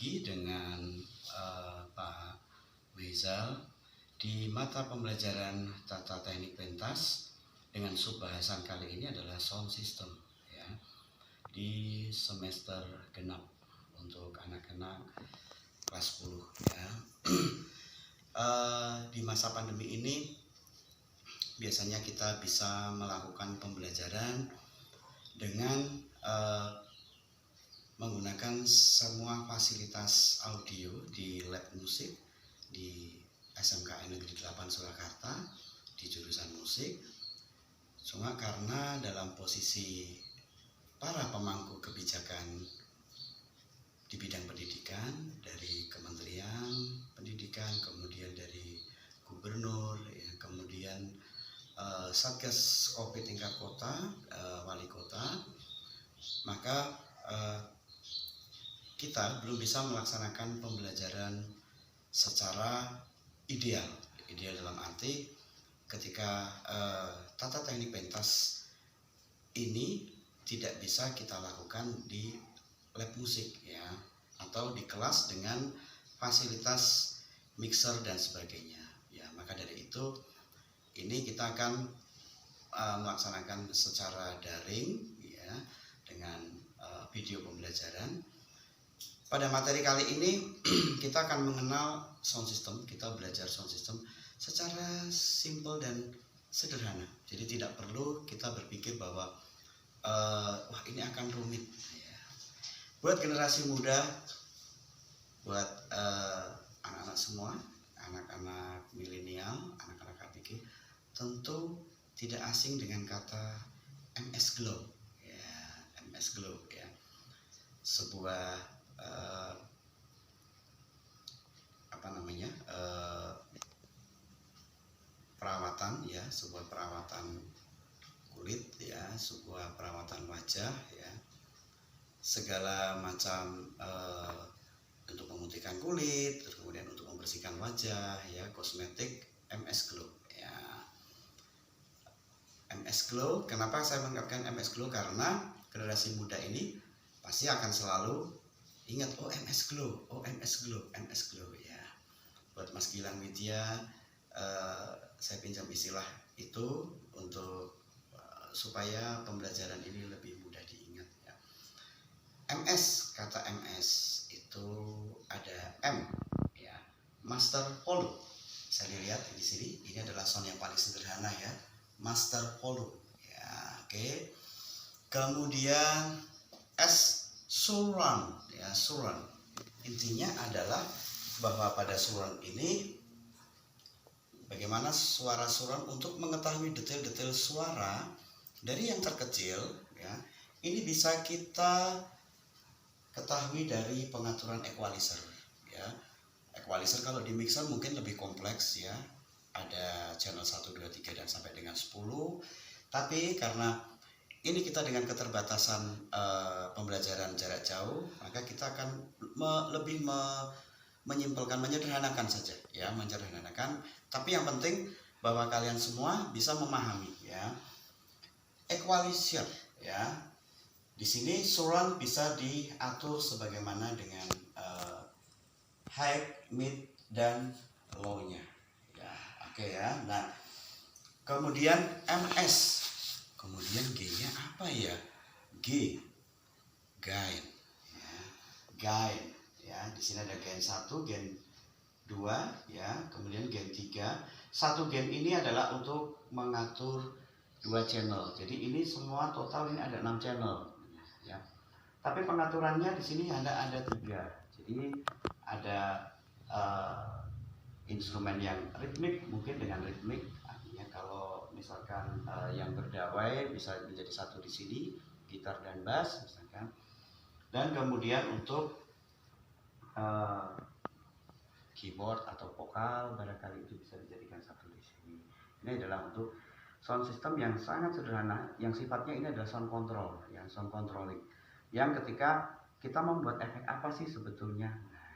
lagi dengan Pak Rizal di mata pembelajaran tata teknik pentas dengan subbahasan kali ini adalah sound system ya, di semester genap untuk anak-anak kelas 10 ya. Di masa pandemi ini biasanya kita bisa melakukan pembelajaran dengan menggunakan semua fasilitas audio di lab musik di SMK Negeri 8 Surakarta di jurusan musik. Cuma karena dalam posisi para pemangku kebijakan di bidang pendidikan dari Kementerian Pendidikan, kemudian dari Gubernur, ya, kemudian Satgas Covid tingkat kota, wali kota, maka kita belum bisa melaksanakan pembelajaran secara ideal dalam arti ketika tata teknik pentas ini tidak bisa kita lakukan di lab musik ya, atau di kelas dengan fasilitas mixer dan sebagainya ya. Maka dari itu ini kita akan melaksanakan secara daring ya, dengan video pembelajaran. Pada materi kali ini kita akan mengenal sound system. Kita belajar sound system secara simple dan sederhana. Jadi tidak perlu kita berpikir bahwa wah ini akan rumit ya. Buat generasi muda, buat anak-anak semua, anak-anak milenial, anak-anak ABG, tentu tidak asing dengan kata MS Glow ya, MS Glow ya. Sebuah perawatan ya, sebuah perawatan kulit ya, sebuah perawatan wajah ya, segala macam untuk memutihkan kulit, terus kemudian untuk membersihkan wajah ya, kosmetik MS Glow ya. MS Glow, kenapa saya mengatakan MS Glow? Karena generasi muda ini pasti akan selalu ingat, oh MS Glow, oh MS Glow, MS Glow ya. Buat Mas Gilang Widya, saya pinjam istilah itu untuk supaya pembelajaran ini lebih mudah diingat ya. MS, kata MS itu ada M ya, master volume. Saya lihat di sini, ini adalah sound yang paling sederhana ya, master volume ya, oke. Kemudian S, surround ya, surround. Intinya adalah bahwa pada surround ini bagaimana suara surround untuk mengetahui detail-detail suara dari yang terkecil ya. Ini bisa kita ketahui dari pengaturan equalizer ya. Equalizer kalau di mixer mungkin lebih kompleks ya. Ada channel 1, 2, 3 dan sampai dengan 10. Tapi karena ini kita dengan keterbatasan pembelajaran jarak jauh, maka kita akan lebih menyimpulkan, menyederhanakan saja ya, menyederhanakan. Tapi yang penting bahwa kalian semua bisa memahami ya. Equalizer ya. Di sini surround bisa diatur sebagaimana dengan high, mid dan low-nya. Ya, oke ya. Nah, kemudian MS. Kemudian G-nya apa ya? G, gain ya. Gain ya. Di sini ada gain 1, gain 2 ya, kemudian gain 3. Satu gain ini adalah untuk mengatur 2 channel. Jadi ini semua total ini ada 6 channel ya. Tapi pengaturannya di sini ada 3. Jadi ada instrumen yang ritmik, mungkin dengan ritmik artinya kalau misalkan yang berdawai bisa menjadi satu di sini, gitar dan bass misalkan. Dan kemudian untuk keyboard atau vokal barangkali itu bisa dijadikan satu di sini. Ini adalah untuk sound system yang sangat sederhana, yang sifatnya ini adalah sound control, yang sound controlling. Yang ketika kita membuat efek apa sih sebetulnya? Nah,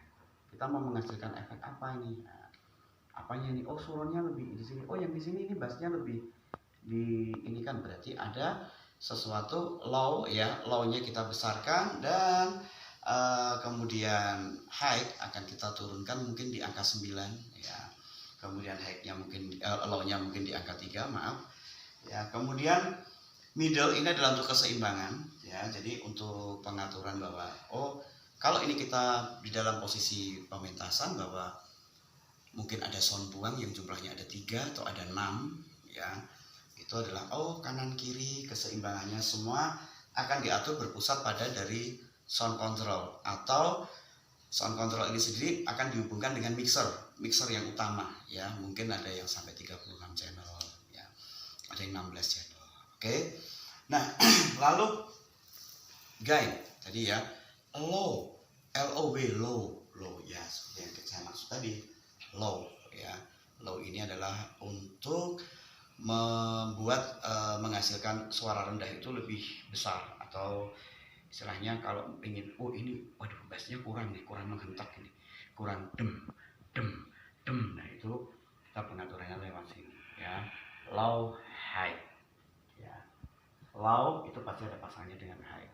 kita mau menghasilkan efek apa ini? Nah, apanya ini? Oh, suaranya lebih di sini. Oh, yang di sini ini bassnya lebih di ini kan, berarti ada sesuatu low ya, low-nya kita besarkan dan kemudian high akan kita turunkan mungkin di angka 9 ya. Kemudian high-nya mungkin low-nya mungkin di angka 3, maaf. Ya, kemudian middle ini adalah untuk keseimbangan ya. Jadi untuk pengaturan bahwa kalau ini kita di dalam posisi pementasan bahwa mungkin ada sound buang yang jumlahnya ada 3 atau ada 6 ya. Itu adalah kanan kiri keseimbangannya semua akan diatur berpusat pada dari sound control, atau sound control ini sendiri akan dihubungkan dengan mixer yang utama ya. Mungkin ada yang sampai 36 channel ya, ada yang 16 channel. Oke. Nah, lalu gain tadi ya, low, low ya, seperti yang saya maksud tadi, low ya. Low ini adalah untuk membuat menghasilkan suara rendah itu lebih besar, atau istilahnya kalau ingin ini waduh bassnya kurang menghentak ini, kurang dem. Nah itu kita pengaturannya lewat sini ya. Low high ya. Low itu pasti ada pasangannya dengan high,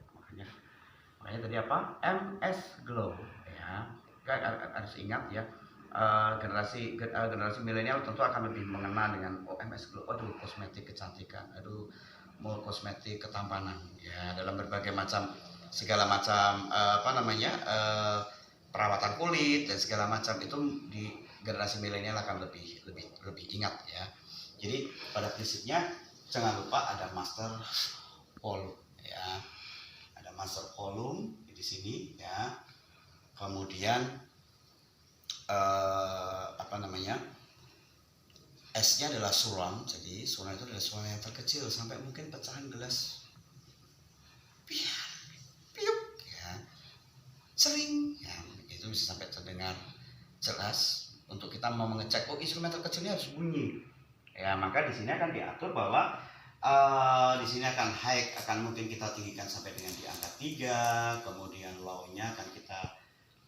makanya tadi apa, MS Glow ya. Harus ingat ya, generasi milenial tentu akan lebih mengenal dengan MS Glow. Aduh, kosmetik kecantikan, mau kosmetik ketampanan ya, dalam berbagai macam segala macam perawatan kulit dan segala macam itu di generasi milenial akan lebih ingat ya. Jadi pada prinsipnya jangan lupa ada master volume ya, ada master volume di sini ya. Kemudian S-nya adalah surround. Jadi surround itu adalah suara yang terkecil sampai mungkin pecahan gelas piuk ya, sering ya, itu bisa sampai terdengar jelas. Untuk kita mau mengecek instrumen terkecilnya harus bunyi ya, maka di sini akan diatur bahwa di sini akan high akan mungkin kita tinggikan sampai dengan di angka 3, kemudian low-nya akan kita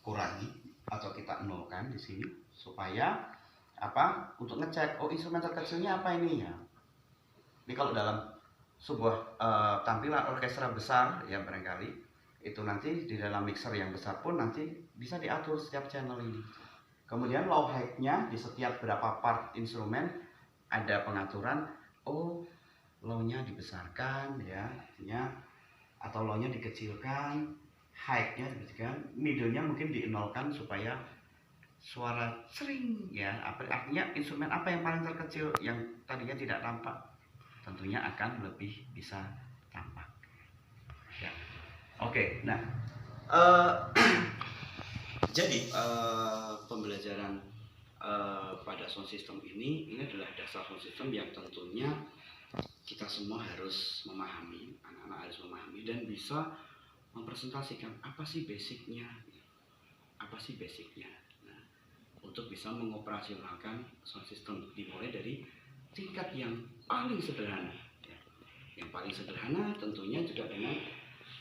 kurangi atau kita nolkan di sini supaya untuk ngecek instrumen terkecilnya apa ini ya. Ini kalau dalam sebuah tampilan orkestra besar ya, barangkali itu nanti di dalam mixer yang besar pun nanti bisa diatur setiap channel ini. Kemudian low high-nya di setiap berapa part instrumen ada pengaturan, low-nya dibesarkan ya, artinya, atau low-nya dikecilkan, high-nya dibesarkan, middle-nya mungkin dienolkan supaya suara sering ya. Artinya instrumen apa yang paling terkecil yang tadinya tidak tampak tentunya akan lebih bisa tampak ya. Oke, nah jadi pembelajaran pada sound system ini adalah dasar sound system yang tentunya kita semua harus memahami, anak-anak harus memahami dan bisa mempresentasikan apa sih basicnya. Nah, untuk bisa mengoperasionalkan sound system dimulai dari tingkat yang paling sederhana ya. Yang paling sederhana tentunya juga dengan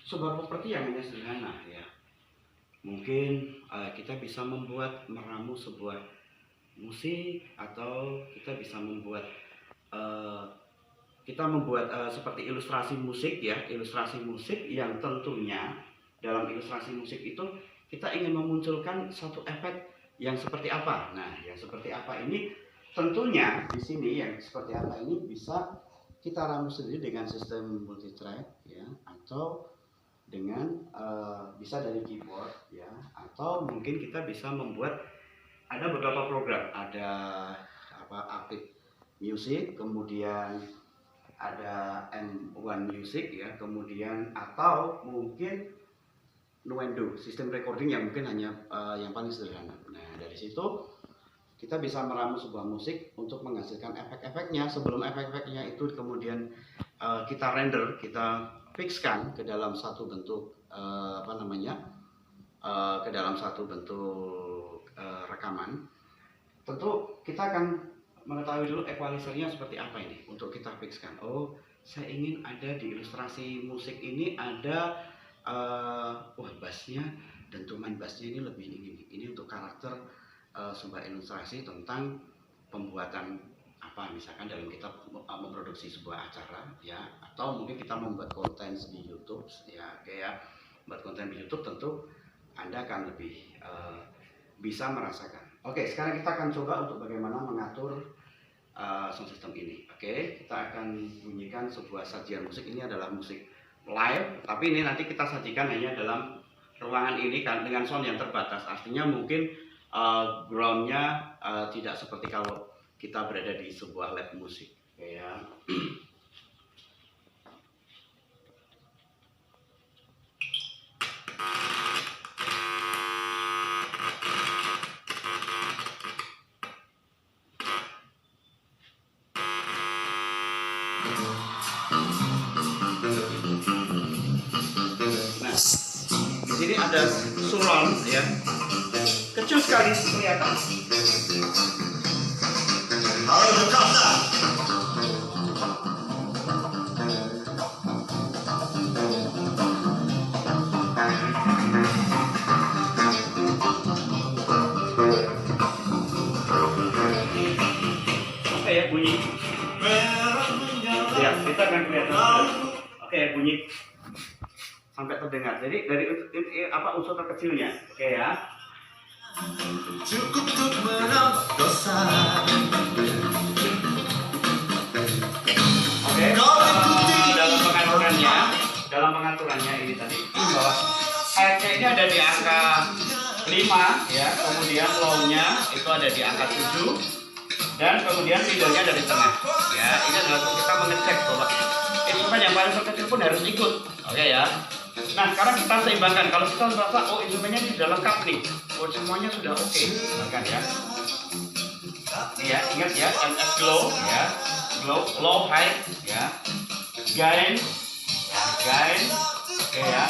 sebuah properti yang hanya sederhana ya. Mungkin kita bisa meramu sebuah musik, atau kita bisa membuat seperti ilustrasi musik ya, ilustrasi musik yang tentunya dalam ilustrasi musik itu kita ingin memunculkan satu efek yang seperti apa. Nah, yang seperti apa ini tentunya di sini yang seperti apa ini bisa kita ramu sendiri dengan sistem multitrack ya, atau dengan bisa dari keyboard ya, atau mungkin kita bisa membuat, ada beberapa program, ada Avid Music, kemudian ada M1 Music ya, kemudian atau mungkin Nuendo, sistem recording yang mungkin hanya yang paling sederhana. Nah, dari situ kita bisa meramu sebuah musik untuk menghasilkan efek-efeknya. Sebelum efek-efeknya itu kemudian kita render, kita fixkan ke dalam satu bentuk ke dalam satu bentuk rekaman. Tentu kita akan mengetahui dulu equalizernya seperti apa ini untuk kita fixkan. Saya ingin ada di ilustrasi musik ini ada bassnya, dentuman bassnya ini lebih ini untuk karakter sebuah ilustrasi tentang pembuatan misalkan dalam kita memproduksi sebuah acara ya, atau mungkin kita membuat konten di YouTube ya, kayak membuat konten di YouTube tentu Anda akan lebih bisa merasakan. Oke, sekarang kita akan coba untuk bagaimana mengatur sound system ini. Oke, kita akan bunyikan sebuah sajian musik. Ini adalah musik live, tapi ini nanti kita sajikan hanya dalam ruangan ini kan dengan sound yang terbatas. Artinya mungkin groundnya tidak seperti kalau kita berada di sebuah lab musik. Oke ya. Nah, di sini ada surround ya, kecil sekali kelihatan. Halo Jakarta. Oke ya bunyi. Ya kita akan kelihatan. Oke ya bunyi sampai terdengar. Jadi dari apa unsur terkecilnya. Oke ya. Cukup untuk menambah dosa. Oke. Dalam pengaturannya ini tadi bahwa headnya ini ada di angka 5 ya, kemudian low-nya itu ada di angka 7 dan kemudian middle-nya dari tengah. Ya, ini adalah kita mengecek bahwa instrumen yang paling terkecil pun harus ikut. Oke ya. Nah, sekarang kita seimbangkan. Kalau kita merasa oh instrumennya ini sudah lengkap nih, oh semuanya sudah oke, bahkan ya. Ya, ingat ya, MS glow ya, glow, low, high ya, gain, ya, gain, oke ya.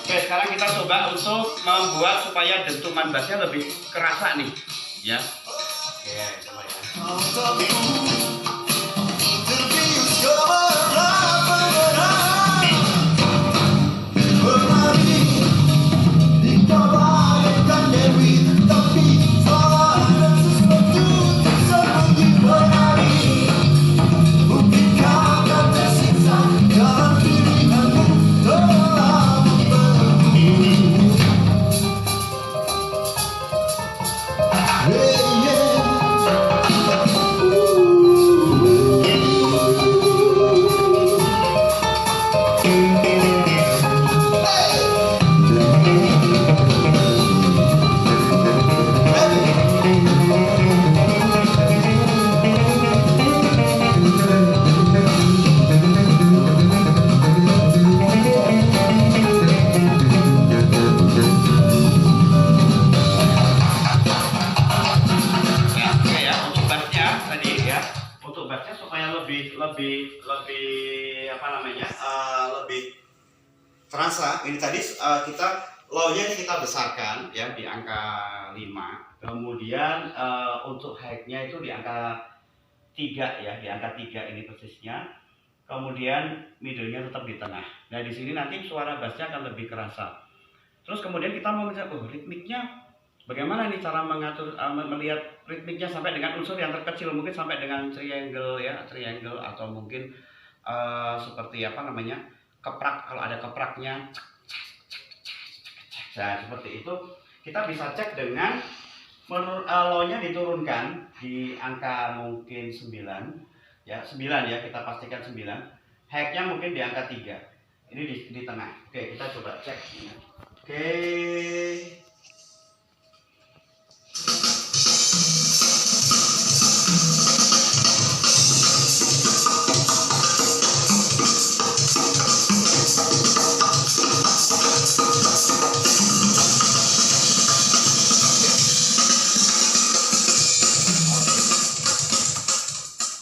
Oke, sekarang kita coba untuk membuat supaya dentuman bassnya lebih kerasa nih, ya. Oke, coba ya. lebih apa namanya lebih terasa. Ini tadi kita low-nya ini kita besarkan ya di angka 5, kemudian untuk high-nya itu di angka 3 ya, di angka 3 ini persisnya, kemudian middle-nya tetap di tengah. Nah di sini nanti suara bassnya akan lebih kerasa. Terus kemudian kita mau mencoba ritmiknya bagaimana nih cara mengatur melihat ritmiknya sampai dengan unsur yang terkecil, mungkin sampai dengan triangle ya, triangle atau mungkin seperti apa namanya keprak, kalau ada kepraknya. Nah seperti itu kita bisa cek dengan low-nya diturunkan di angka mungkin 9 ya, 9 ya, kita pastikan 9. High-nya mungkin di angka 3. Ini di tengah. Oke, kita coba cek. Oke.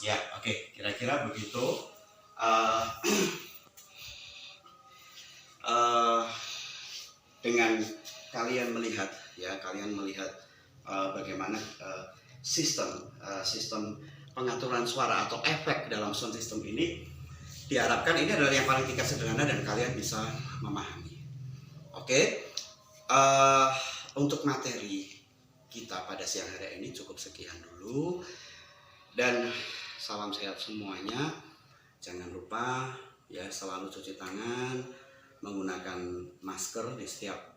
Ya, oke, kira-kira begitu. Dengan kalian melihat ya, kalian melihat bagaimana sistem pengaturan suara atau efek dalam sound system ini, diharapkan ini adalah yang paling tingkat sederhana dan kalian bisa memahami. Oke, untuk materi kita pada siang hari ini cukup sekian dulu, dan salam sehat semuanya. Jangan lupa ya selalu cuci tangan, menggunakan masker di setiap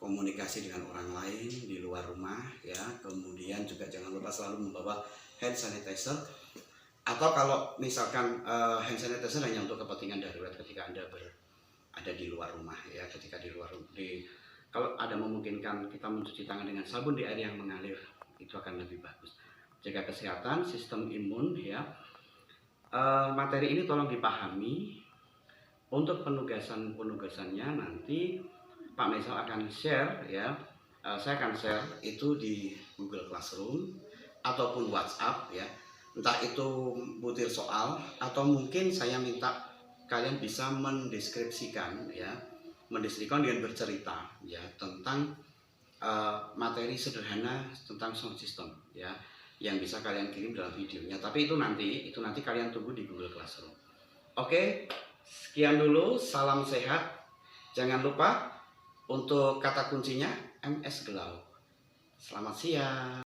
komunikasi dengan orang lain di luar rumah ya. Kemudian juga jangan lupa selalu membawa hand sanitizer, atau kalau misalkan hand sanitizer hanya untuk kepentingan darurat ketika Anda ada di luar rumah ya. Ketika di luar kalau ada memungkinkan kita mencuci tangan dengan sabun di air yang mengalir, itu akan lebih bagus. Jaga kesehatan, sistem imun ya. Materi ini tolong dipahami. Untuk penugasannya nanti Pak Mesal akan share ya. Saya akan share itu di Google Classroom ataupun WhatsApp ya. Entah itu butir soal atau mungkin saya minta kalian bisa mendeskripsikan ya, dengan bercerita ya tentang materi sederhana tentang sound system ya, yang bisa kalian kirim dalam videonya. Tapi itu nanti kalian tunggu di Google Classroom. Oke, sekian dulu, salam sehat. Jangan lupa untuk kata kuncinya MS Gelau. Selamat siang.